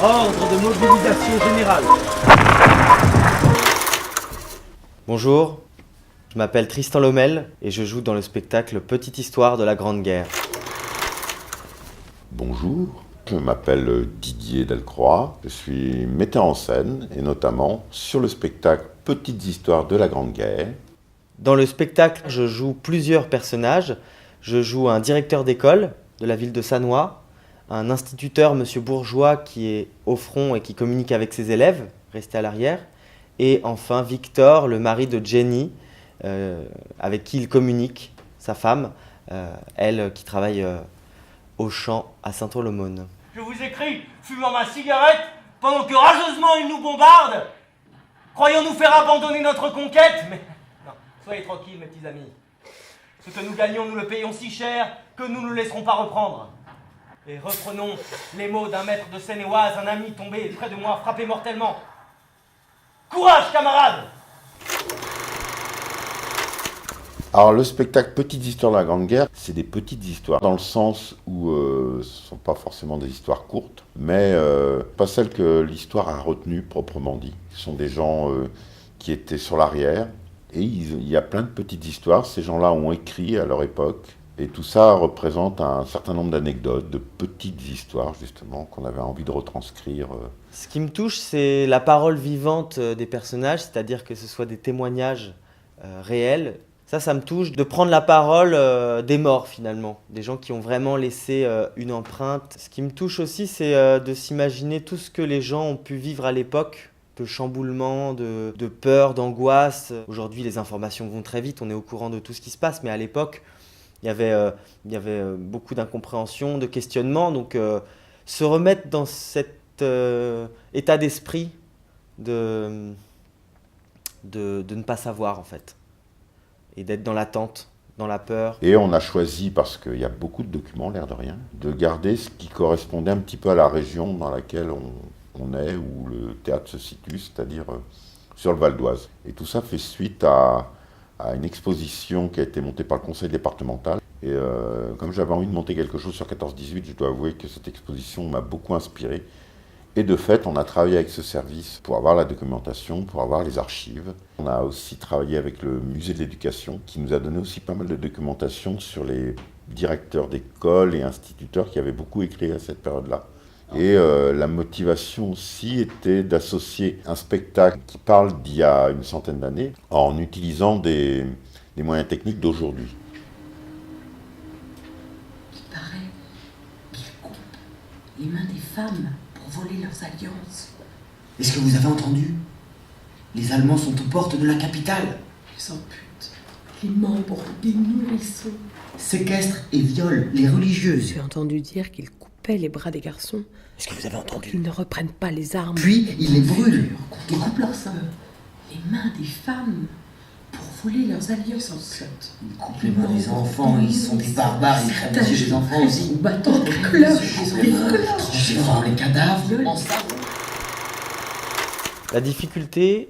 Ordre de mobilisation générale. Bonjour, je m'appelle Tristan Lomel et je joue dans le spectacle Petite Histoire de la Grande Guerre. Bonjour, je m'appelle Didier Delcroix, je suis metteur en scène et notamment sur le spectacle Petites Histoires de la Grande Guerre. Dans le spectacle, je joue plusieurs personnages. Je joue un directeur d'école de la ville de Sannois, un instituteur, monsieur Bourgeois, qui est au front et qui communique avec ses élèves, restés à l'arrière, et enfin Victor, le mari de Jenny, avec qui il communique, sa femme, elle qui travaille au champ à Saint-Aulaumone. Je vous écris, fumant ma cigarette, pendant que rageusement ils nous bombardent, croyons nous faire abandonner notre conquête, mais non, soyez tranquilles mes petits amis. Ce que nous gagnons, nous le payons si cher que nous ne le laisserons pas reprendre. Et reprenons les mots d'un maître de Seine-et-Oise, un ami tombé près de moi, frappé mortellement. Courage, camarades! Alors le spectacle Petites Histoires de la Grande Guerre, c'est des petites histoires dans le sens où ce ne sont pas forcément des histoires courtes, mais pas celles que l'histoire a retenues proprement dit. Ce sont des gens qui étaient sur l'arrière et il y a plein de petites histoires. Ces gens-là ont écrit à leur époque et tout ça représente un certain nombre d'anecdotes, de petites histoires justement qu'on avait envie de retranscrire. Ce qui me touche, c'est la parole vivante des personnages, c'est-à-dire que ce soit des témoignages réels. Ça me touche de prendre la parole des morts finalement, des gens qui ont vraiment laissé une empreinte. Ce qui me touche aussi, c'est de s'imaginer tout ce que les gens ont pu vivre à l'époque, de chamboulement, de peur, d'angoisse. Aujourd'hui, les informations vont très vite, on est au courant de tout ce qui se passe, mais à l'époque, il y avait beaucoup d'incompréhension, de questionnement. Donc se remettre dans cet état d'esprit de ne pas savoir en fait. Et d'être dans l'attente, dans la peur. Et on a choisi, parce qu'il y a beaucoup de documents, l'air de rien, de garder ce qui correspondait un petit peu à la région dans laquelle on est, où le théâtre se situe, c'est-à-dire sur le Val d'Oise. Et tout ça fait suite à une exposition qui a été montée par le conseil départemental. Et comme j'avais envie de monter quelque chose sur 14-18, je dois avouer que cette exposition m'a beaucoup inspiré. Et de fait, on a travaillé avec ce service pour avoir la documentation, pour avoir les archives. On a aussi travaillé avec le musée de l'éducation, qui nous a donné aussi pas mal de documentation sur les directeurs d'école et instituteurs qui avaient beaucoup écrit à cette période-là. Et la motivation aussi était d'associer un spectacle qui parle d'il y a une centaine d'années en utilisant des moyens techniques d'aujourd'hui. Il paraît qu'ils coupent les mains des femmes pour voler leurs alliances. Est-ce que vous avez entendu? Les Allemands sont aux portes de la capitale. Ils amputent les membres des nourrissons. Séquestrent et violent les religieuses. J'ai entendu dire qu'ils coupaient les bras des garçons. Est-ce que vous avez entendu? Qu'ils ne reprennent pas les armes. Puis ils les brûlent et coupent leurs seins. Les mains des femmes pour voler leurs alliances. Ils coupent les mains des enfants, ils sont des barbares, ils crèvent les yeux des enfants aussi. Battant des cloches, des cloches. Transforment les cadavres en La difficulté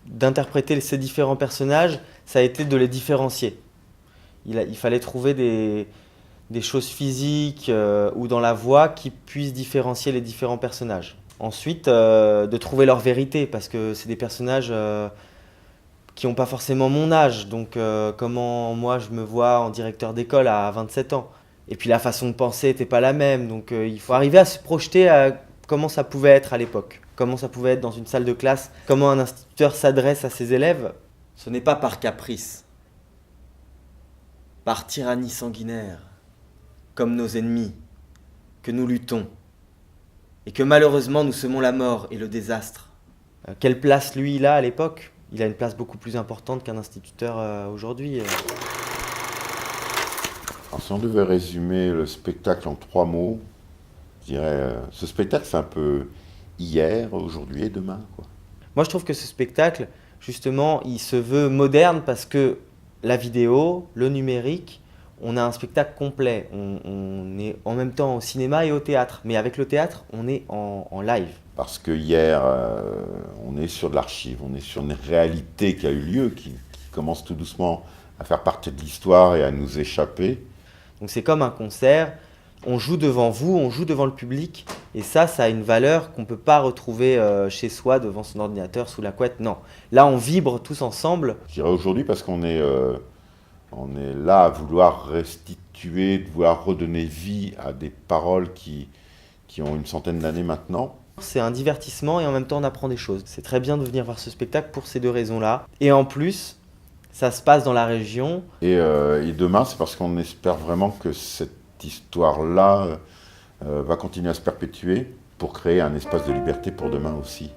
d'interpréter ces différents personnages, ça a été de les différencier. Il fallait trouver des choses physiques ou dans la voix qui puissent différencier les différents personnages. Ensuite, de trouver leur vérité, parce que c'est des personnages qui n'ont pas forcément mon âge. Donc comment moi je me vois en directeur d'école à 27 ans. Et puis la façon de penser n'était pas la même. Donc il faut arriver à se projeter à comment ça pouvait être à l'époque. Comment ça pouvait être dans une salle de classe. Comment un instituteur s'adresse à ses élèves. Ce n'est pas par caprice, par tyrannie sanguinaire, comme nos ennemis, que nous luttons. Et que malheureusement nous semons la mort et le désastre. Quelle place lui il a à l'époque? Il a une place beaucoup plus importante qu'un instituteur aujourd'hui. Alors, si on devait résumer le spectacle en 3 mots, je dirais ce spectacle c'est un peu hier, aujourd'hui et demain, quoi. Moi je trouve que ce spectacle, justement, il se veut moderne parce que la vidéo, le numérique, on a un spectacle complet. On est en même temps au cinéma et au théâtre. Mais avec le théâtre, on est en live. Parce que hier, on est sur de l'archive, on est sur une réalité qui a eu lieu, qui commence tout doucement à faire partie de l'histoire et à nous échapper. Donc c'est comme un concert, on joue devant vous, on joue devant le public, Et ça a une valeur qu'on ne peut pas retrouver chez soi, devant son ordinateur, sous la couette. Non. Là, on vibre tous ensemble. Je dirais aujourd'hui parce qu'on est là à vouloir restituer, de vouloir redonner vie à des paroles qui ont une centaine d'années maintenant. C'est un divertissement et en même temps on apprend des choses. C'est très bien de venir voir ce spectacle pour ces deux raisons-là. Et en plus, ça se passe dans la région. Et demain, c'est parce qu'on espère vraiment que cette histoire-là va continuer à se perpétuer pour créer un espace de liberté pour demain aussi.